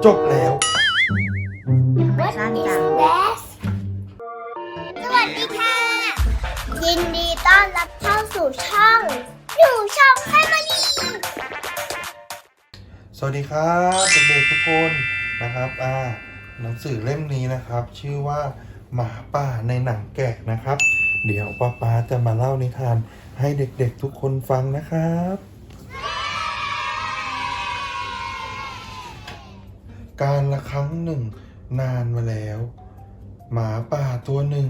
จบแล้ว What is that สวัสดีค่ะ ยินดีต้อนรับเข้าสู่ช่องแฟมิลี่สวัสดีครับเด็กๆทุกคนนะครับหนังสือเล่มนี้นะครับชื่อว่าหมาป่าในหนังแกะนะครับ เดี๋ยวป๊าจะมาเล่านิทานให้เด็กๆทุกคนฟังนะครับการละครั้งหนึ่งนานมาแล้วหมาป่าตัวหนึ่ง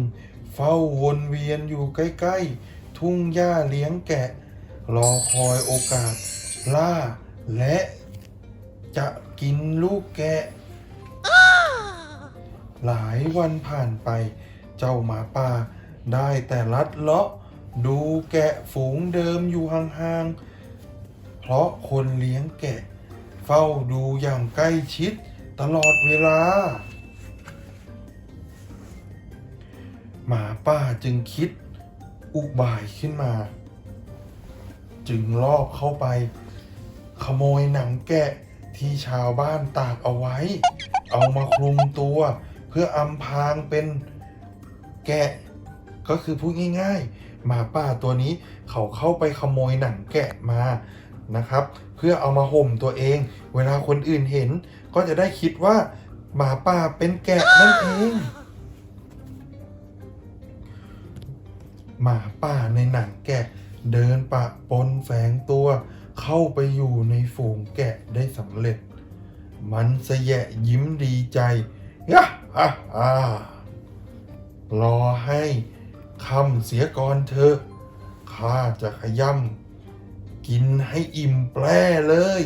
เฝ้าวนเวียนอยู่ใกล้ๆทุ่งหญ้าเลี้ยงแกะรอคอยโอกาสล่าและจะกินลูกแกะหลายวันผ่านไปเจ้าหมาป่าได้แต่ลัดเลาะดูแกะฝูงเดิมอยู่ห่างๆเพราะคนเลี้ยงแกะเฝ้าดูอย่างใกล้ชิดตลอดเวลาหมาป่าจึงคิดอุบายขึ้นมาจึงลอบเข้าไปขโมยหนังแกะที่ชาวบ้านตากเอาไว้เอามาคลุมตัวเพื่ออำพรางเป็นแกะก็คือพูดง่ายๆหมาป่าตัวนี้เขาเข้าไปขโมยหนังแกะมานะครับเพื่อเอามาห่มตัวเองเวลาคนอื่นเห็นก็จะได้คิดว่าหมาป่าเป็นแกะนั่นเองหมาป่าในหนังแกะเดินปะปนแฝงตัวเข้าไปอยู่ในฝูงแกะได้สำเร็จมันสะแยะยิ้มดีใจยะรอให้ค่ำเสียก่อนเถอะข้าจะขย้ำกินให้อิ่มแปร่เลย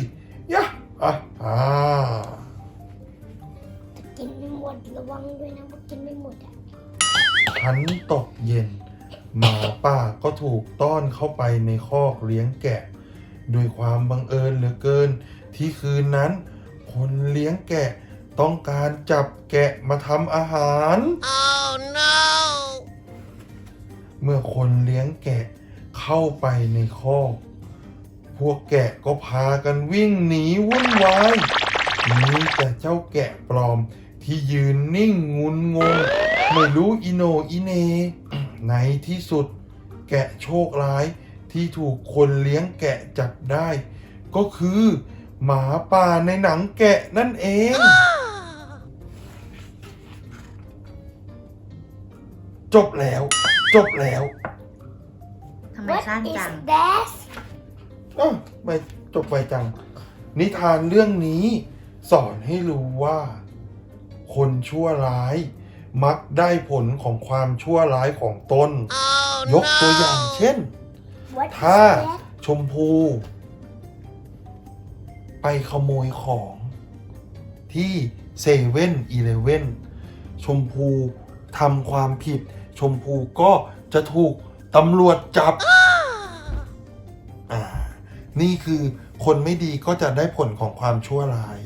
ยะจะกินไม่หมดระวังด้วยนะว่ากินไม่หมดขันตกเย็นหมาป่าก็ถูกต้อนเข้าไปในคอกเลี้ยงแกะด้วยความบังเอิญเหลือเกินที่คืนนั้นคนเลี้ยงแกะต้องการจับแกะมาทำอาหาร Oh no เมื่อคนเลี้ยงแกะเข้าไปในคอกพวกแกะก็พากันวิ่งหนีวุ่นวายมีแต่เจ้าแกะปลอมที่ยืนนิ่งงุนงงไม่รู้อิโหนอิเหน่ในที่สุดแกะโชคร้ายที่ถูกคนเลี้ยงแกะจับได้ก็คือหมาป่าในหนังแกะนั่นเองจบแล้วทำไมสั้นจัง What is that ไม่จบไวจังนิทานเรื่องนี้สอนให้รู้ว่าคนชั่วร้ายมักได้ผลของความชั่วร้ายของตน ยกตัวอย่างเช่นถ้าชมพูไปขโมยของที่7-Eleven ชมพูทำความผิดชมพูก็จะถูกตำรวจจับนี่คือคนไม่ดีก็จะได้ผลของความชั่วร้าย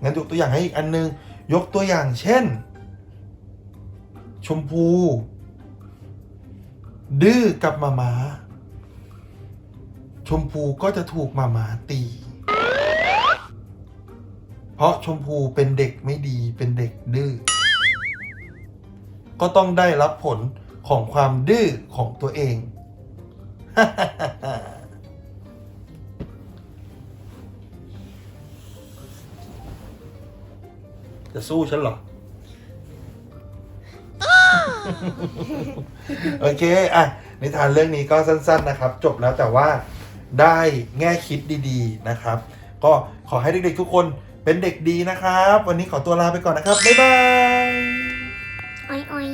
งั้นยกตัวอย่างให้อีกอันนึงยกตัวอย่างเช่นชมพูดื้อกับหมาชมพูก็จะถูกหมาตีเพราะชมพูเป็นเด็กไม่ดีเป็นเด็กดื้อก็ต้องได้รับผลของความดื้อของตัวเอง จะสู้ฉันเหรอ โอเคนิทานเรื่องนี้ก็สั้นๆนะครับจบแล้วแต่ว่าได้แง่คิดดีๆนะครับก็ขอให้เด็กๆทุกคนเป็นเด็กดีนะครับวันนี้ขอตัวลาไปก่อนนะครับบ๊ายบายอ้อย